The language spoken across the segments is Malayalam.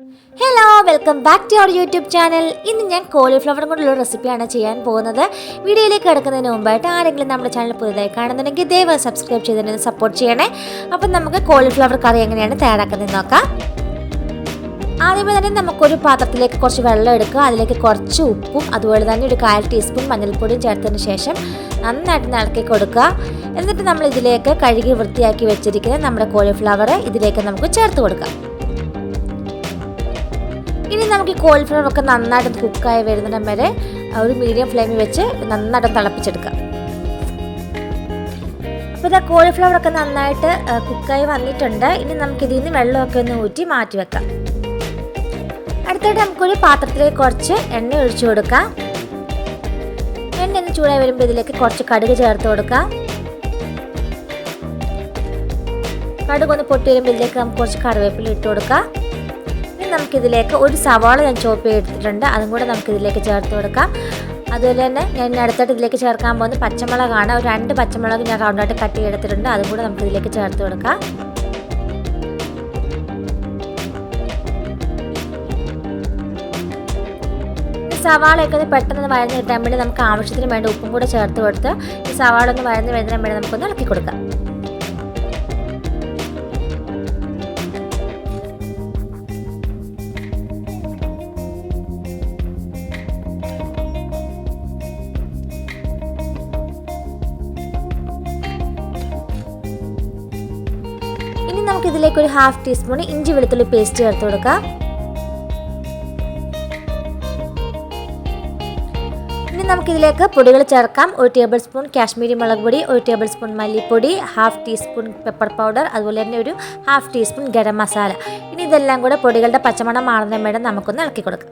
Hello, welcome back to our YouTube channel. ഇന്ന് ഞാൻ കോളിഫ്ലവർ കൊണ്ടുള്ള റെസിപ്പിയാണ് ചെയ്യാൻ പോകുന്നത്. വീഡിയോയിലേക്ക് കിടക്കുന്നതിന് മുമ്പായിട്ട് ആരെങ്കിലും നമ്മുടെ ചാനൽ പുതുതായി കാണുന്നുണ്ടെങ്കിൽ ദയവായി സബ്സ്ക്രൈബ് ചെയ്തതിന് സപ്പോർട്ട് ചെയ്യണേ. അപ്പം നമുക്ക് കോളിഫ്ലവർ കറി എങ്ങനെയാണ് തയ്യാറാക്കുന്നത് നോക്കാം. ആദ്യമേ തന്നെ നമുക്കൊരു പാത്രത്തിലേക്ക് കുറച്ച് വെള്ളം എടുക്കുക. അതിലേക്ക് കുറച്ച് ഉപ്പും അതുപോലെ തന്നെ ഒരു 1/4 ടീസ്പൂൺ മഞ്ഞൾപ്പൊടിയും ചേർത്തതിന് ശേഷം നന്നായിട്ട് ഇളക്കി കൊടുക്കുക. എന്നിട്ട് നമ്മൾ ഇതിലേക്ക് കഴുകി വൃത്തിയാക്കി വെച്ചിരിക്കുന്ന നമ്മുടെ കോളിഫ്ലവർ ഇതിലേക്ക് നമുക്ക് ചേർത്ത് കൊടുക്കാം. ഇനി നമുക്ക് ഈ കോളിഫ്ലവർ ഒക്കെ നന്നായിട്ട് കുക്കായി വരുന്നിടം വരെ ഒരു മീഡിയം ഫ്ലെയിമിൽ വെച്ച് നന്നായിട്ട് തിളപ്പിച്ചെടുക്കാം. അപ്പോൾ ഇതാ കോളിഫ്ലവർ ഒക്കെ നന്നായിട്ട് കുക്കായി വന്നിട്ടുണ്ട്. ഇനി നമുക്കിതിൽ നിന്ന് വെള്ളമൊക്കെ ഒന്ന് ഊറ്റി മാറ്റി വെക്കാം. അടുത്തായിട്ട് നമുക്കൊരു പാത്രത്തിലേക്ക് കുറച്ച് എണ്ണ ഒഴിച്ചു കൊടുക്കാം. എണ്ണ ഒന്ന് ചൂടായി വരുമ്പോൾ ഇതിലേക്ക് കുറച്ച് കടുക് ചേർത്ത് കൊടുക്കാം. കടുക് ഒന്ന് പൊട്ടി വരുമ്പോൾ ഇതിലേക്ക് നമുക്ക് കുറച്ച് കറിവേപ്പില ഇട്ട് കൊടുക്കാം. നമുക്കിതിലേക്ക് ഒരു സവാള ഞാൻ ചോപ്പ് ചെയ്തിട്ടുണ്ട്, അതും കൂടെ നമുക്കിതിലേക്ക് ചേർത്ത് കൊടുക്കാം. അതുപോലെ തന്നെ ഞാൻ അടുത്തായിട്ട് ഇതിലേക്ക് ചേർക്കാൻ പോകുന്നത് പച്ചമുളകാണ്. ഒരു 2 പച്ചമുളക് ഞാൻ റൗണ്ടായിട്ട് കട്ട് ചെയ്തെടുത്തിട്ടുണ്ട്, അതും കൂടെ നമുക്കിതിലേക്ക് ചേർത്ത് കൊടുക്കാം. സവാളയൊക്കെ ഒന്ന് പെട്ടെന്ന് വഴന്ന് കിട്ടാൻ വേണ്ടി നമുക്ക് ആവശ്യത്തിന് വേണ്ട ഉപ്പും കൂടെ ചേർത്ത് കൊടുത്ത് ഈ സവാള ഒന്ന് വഴന്ന് വരുന്നതിന് വേണ്ടി നമുക്കൊന്ന് ഇളക്കി കൊടുക്കാം. ഇനി നമുക്കിതിലേക്ക് ഒരു 1/2 ടീസ്പൂൺ ഇഞ്ചി വെളുത്തുള്ളി പേസ്റ്റ് ചേർത്ത് കൊടുക്കാം. ഇനി നമുക്കിതിലേക്ക് പൊടികൾ ചേർക്കാം. 1 ടേബിൾ സ്പൂൺ കാശ്മീരി മുളക് പൊടി, 1 ടേബിൾ സ്പൂൺ മല്ലിപ്പൊടി, 1/2 ടീസ്പൂൺ പെപ്പർ പൗഡർ, അതുപോലെ തന്നെ ഒരു 1/2 ടീസ്പൂൺ ഗരം മസാല. ഇനി ഇതെല്ലാം കൂടെ പൊടികളുടെ പച്ചമണം മാറുന്നതിന് വേണ്ടി നമുക്കൊന്ന് ഇളക്കി കൊടുക്കാം.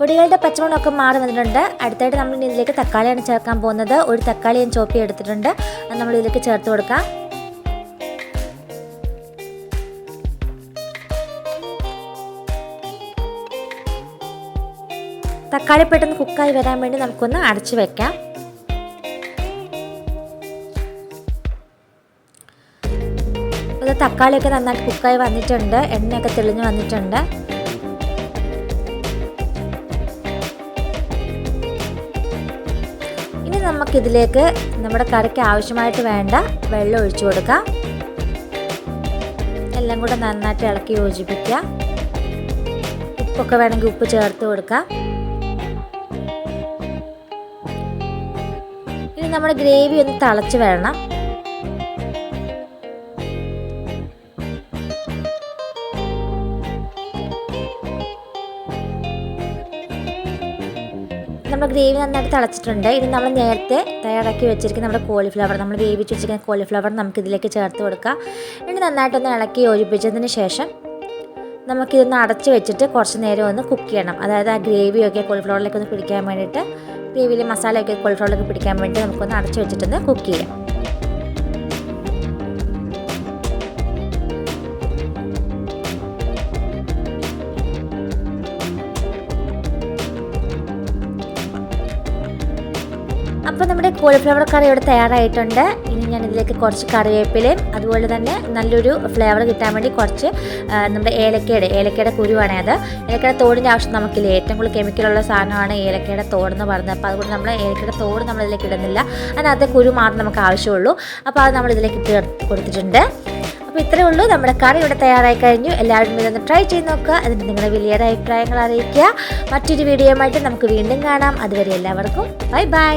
പൊടികളുടെ പച്ചമണമൊക്കെ മാറി വന്നിട്ടുണ്ട്. അടുത്തായിട്ട് നമ്മൾ ഇതിലേക്ക് തക്കാളിയാണ് ചേർക്കാൻ പോകുന്നത്. ഒരു തക്കാളി ഞാൻ ചോപ്പ് ചെയ്തെടുത്തിട്ടുണ്ട്, അത് നമ്മൾ ഇതിലേക്ക് ചേർത്ത് കൊടുക്കാം. തക്കാളി പെട്ടെന്ന് കുക്കായി വരാൻ വേണ്ടി നമുക്കൊന്ന് അടച്ചു വെക്കാം. അത് തക്കാളിയൊക്കെ നന്നായിട്ട് കുക്കായി വന്നിട്ടുണ്ട്, എണ്ണയൊക്കെ തെളിഞ്ഞ് വന്നിട്ടുണ്ട്. നമുക്കിതിലേക്ക് നമ്മുടെ കറിക്ക് ആവശ്യമായിട്ട് വേണ്ട വെള്ളം ഒഴിച്ചു കൊടുക്കാം. എല്ലാം കൂടെ നന്നായിട്ട് ഇളക്കി യോജിപ്പിക്കുക. ഉപ്പൊക്കെ വേണമെങ്കിൽ ഉപ്പ് ചേർത്ത് കൊടുക്കാം. ഇനി നമ്മുടെ ഗ്രേവി ഒന്ന് തിളച്ച് വരണം. നമ്മുടെ ഗ്രേവി നന്നായിട്ട് തിളച്ചിട്ടുണ്ട്. ഇനി നമ്മൾ നേരത്തെ തയ്യാറാക്കി വെച്ചിരിക്കുന്ന നമ്മുടെ കോളിഫ്ലവർ, നമ്മൾ വേവിച്ച് വെച്ചിരിക്കുന്ന കോളിഫ്ലവർ നമുക്കിതിലേക്ക് ചേർത്ത് കൊടുക്കാം. ഇനി നന്നായിട്ടൊന്ന് ഇളക്കി യോജിപ്പിച്ചതിന് ശേഷം നമുക്കിതൊന്ന് അടച്ച് വെച്ചിട്ട് കുറച്ച് നേരം ഒന്ന് കുക്ക് ചെയ്യണം. അതായത് ആ ഗ്രേവിയൊക്കെ കോളിഫ്ലവറിലേക്ക് ഒന്ന് പിടിക്കാൻ വേണ്ടിയിട്ട്, ഗ്രേവിയിലെ മസാലയൊക്കെ കോളിഫ്ലവറിലേക്ക് പിടിക്കാൻ വേണ്ടി നമുക്കൊന്ന് അടച്ച് വെച്ചിട്ടൊന്ന് കുക്ക് ചെയ്യാം. അപ്പോൾ നമ്മുടെ കോളിഫ്ലവർ കറി ഇവിടെ തയ്യാറായിട്ടുണ്ട്. ഇനി ഞാൻ ഇതിലേക്ക് കുറച്ച് കറിവേപ്പിലയും അതുപോലെ തന്നെ നല്ലൊരു ഫ്ലേവർ കിട്ടാൻ വേണ്ടി കുറച്ച് നമ്മുടെ ഏലക്കയുടെ കുരുവാണ് അത്. ഏലക്കയുടെ തോടിൻ്റെ ആവശ്യം നമുക്കില്ല. ഏറ്റവും കൂടുതൽ കെമിക്കലുള്ള സാധനമാണ് ഏലക്കയുടെ തോടെന്ന് പറയുന്നത്. അപ്പോൾ അതുകൊണ്ട് നമ്മൾ ഏലക്കയുടെ തോട് നമ്മളിതിലേക്ക് ഇടുന്നില്ല, അതിനകത്തെ കുരു മാത്രം നമുക്ക് ആവശ്യമുള്ളൂ. അപ്പോൾ അത് നമ്മളിതിലേക്ക് ഇട്ട് കൊടുത്തിട്ടുണ്ട്. അപ്പോൾ ഇത്രയേ ഉള്ളൂ, നമ്മുടെ കറി ഇവിടെ തയ്യാറായി കഴിഞ്ഞു. എല്ലാവരും ഇതൊന്ന് ട്രൈ ചെയ്ത് നോക്കുക. എന്നിട്ട് നിങ്ങളുടെ വലിയ അഭിപ്രായങ്ങൾ അറിയിക്കുക. മറ്റൊരു വീഡിയോയുമായിട്ട് നമുക്ക് വീണ്ടും കാണാം. അതുവരെ എല്ലാവർക്കും ബൈ ബൈ.